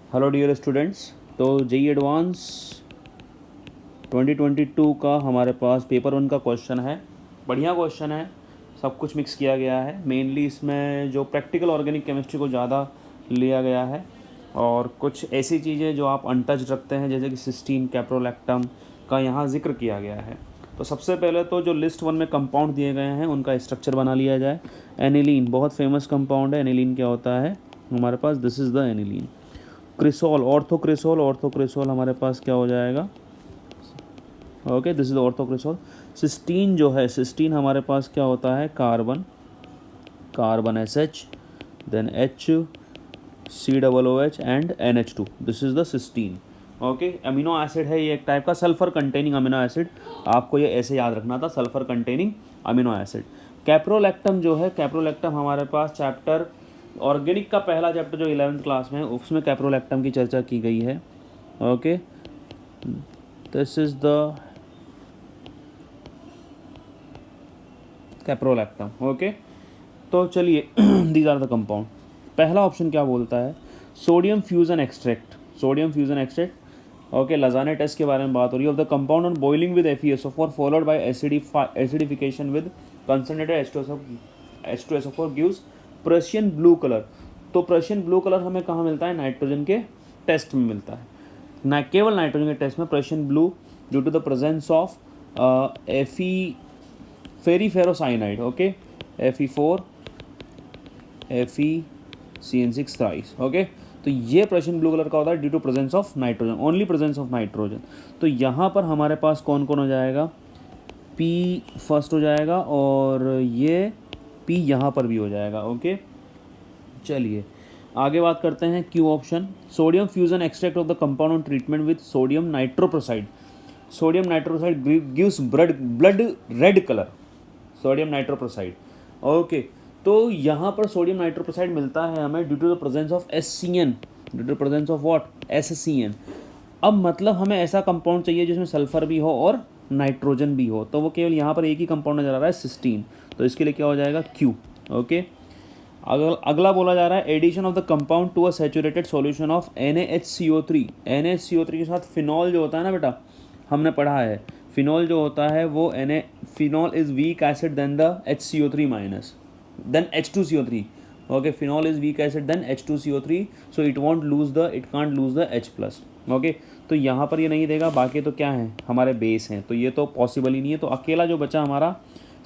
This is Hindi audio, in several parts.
Hello dear students. तो जेई एडवांस 2022 का हमारे पास पेपर 1 का क्वेश्चन है। बढ़िया क्वेश्चन है, सब कुछ मिक्स किया गया है। मेनली इसमें जो प्रैक्टिकल ऑर्गेनिक केमिस्ट्री को ज़्यादा लिया गया है और कुछ ऐसी चीज़ें जो आप अनटच रखते हैं जैसे कि सिस्टीन कैप्रोलैक्टम का यहाँ जिक्र किया गया है। तो सबसे पहले तो जो लिस्ट 1 में कंपाउंड दिए गए हैं उनका स्ट्रक्चर बना लिया जाए। एनिलीन बहुत फेमस कंपाउंड है। एनिलीन क्या होता है हमारे पास? This is the aniline. Cresol, orthocresol हमारे पास क्या हो जाएगा? Okay, this is orthocresol. Cysteine जो है, सिस्टीन हमारे पास क्या होता है? Carbon SH, then COOH and NH2। This is the cysteine. Okay, amino acid है ये, एक टाइप का सल्फर कंटेनिंग अमीनो एसिड। आपको ये ऐसे याद रखना था, sulphur containing amino acid. Caprolactam जो है, कैप्रोलैक्टम हमारे पास चैप्टर ऑर्गेनिक का पहला चैप्टर जो 11th क्लास में है उसमें कैप्रोलैक्टम की चर्चा की गई है। Okay, this is the caprolactam. Okay, तो चलिए दीज आर द कंपाउंड। पहला ऑप्शन क्या बोलता है? Sodium fusion extract. Sodium fusion extract. Okay, Lassaigne test के बारे में बात हो रही है। Of the compound on boiling with FeSO4 followed by acidification with concentrated H2SO4 gives Prussian blue colour. तो प्रशियन ब्लू कलर हमें कहाँ मिलता है? नाइट्रोजन के टेस्ट में मिलता है, ना केवल नाइट्रोजन के टेस्ट में। Prussian blue due to the presence of ferriferrocyanide. Okay, Fe4 FeCN6 thrice. Okay, तो ये प्रशियन ब्लू कलर का होता है due to presence of nitrogen, only presence of nitrogen. तो यहाँ पर हमारे पास कौन कौन हो जाएगा? P फर्स्ट हो जाएगा और ये P यहाँ पर भी हो जाएगा। ओके, चलिए आगे बात करते हैं। Q option, sodium fusion extract of the compound on treatment with sodium nitroprusside. Sodium nitroprusside gives blood red colour. Sodium nitroprusside. Okay, तो यहाँ पर सोडियम नाइट्रोप्रोसाइड मिलता है हमें due to the presence of SCN, due to presence of what? SCN। अब मतलब हमें ऐसा कंपाउंड चाहिए जिसमें सल्फर भी हो और नाइट्रोजन भी हो, तो वो केवल यहाँ पर एक ही कंपाउंड नजर आ रहा है, सिस्टीन। तो इसके लिए क्या हो जाएगा? Q। ओके, अगला बोला जा रहा है addition of the compound to a saturated solution of NaHCO3। NaHCO3 के साथ फिनॉल जो होता है ना बेटा, हमने पढ़ा है फिनॉल जो होता है वो phenol is weak acid than the HCO3 minus than H2CO3। Okay, phenol is weak acid than H2CO3, so it can't lose the H plus. Okay, तो यहाँ पर ये नहीं देगा, बाकी तो क्या है? हमारे बेस हैं, तो ये तो पॉसिबल ही नहीं है। तो अकेला जो बचा हमारा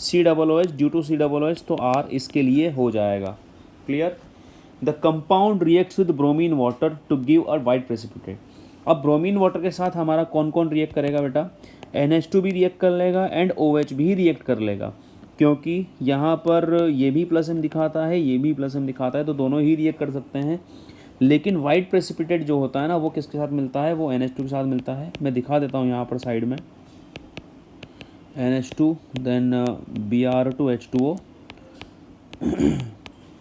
COOH, ड्यू टू COOH, तो R इसके लिए हो जाएगा। Clear? The compound reacts with bromine water to give a white precipitate. अब ब्रोमीन वाटर के साथ हमारा कौन कौन रिएक्ट करेगा बेटा? NH2 भी रिएक्ट कर लेगा एंड OH भी रिएक्ट कर लेगा, क्योंकि यहाँ पर ये भी प्लस M दिखाता है, ये भी प्लस M दिखाता है, तो दोनों ही रिएक्ट कर सकते हैं। लेकिन वाइट प्रेसिपिटेट जो होता है ना, वो किसके साथ मिलता है? वो NH2 के साथ मिलता है। मैं दिखा देता हूँ यहाँ पर साइड में, NH2 देन Br2H2O।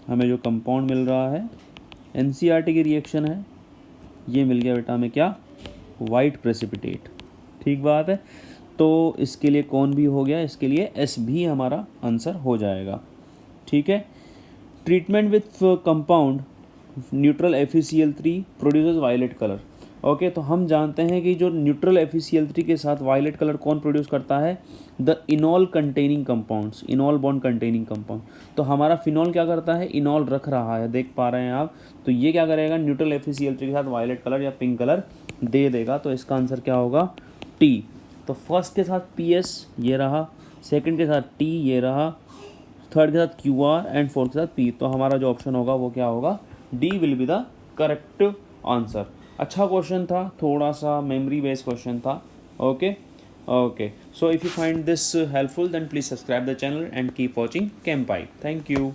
हमें जो कंपाउंड मिल रहा है NCERT की रिएक्शन है, ये मिल गया बेटा हमें क्या? White precipitate. ठीक बात है, तो इसके लिए कौन भी हो गया? इसके लिए S भी हमारा आंसर हो जाएगा। ठीक है। Treatment with compound neutral FeCl3 produces violet colour. Okay, तो हम जानते हैं कि जो न्यूट्रल FeCl3 के साथ वायलेट कलर कौन प्रोड्यूस करता है? The इनॉल containing compounds, इनॉल bond containing compound. तो हमारा फिनॉल क्या करता है? इनॉल रख रहा है, देख पा रहे हैं आप। तो ये क्या करेगा? न्यूट्रल FeCl3 के साथ वायलेट कलर या पिंक कलर दे देगा। तो इसका आंसर क्या होगा? T। तो फर्स्ट के साथ PS ये रहा, सेकंड के साथ T ये रहा, थर्ड के साथ QR एंड फोर्थ के साथ P। तो हमारा जो ऑप्शन होगा वो क्या होगा? D will be the correct answer. अच्छा क्वेश्चन था, थोड़ा सा मेमोरी बेस्ड क्वेश्चन था। Okay okay, so if you find this helpful then please subscribe the channel and keep watching Chem Pipe। Thank you.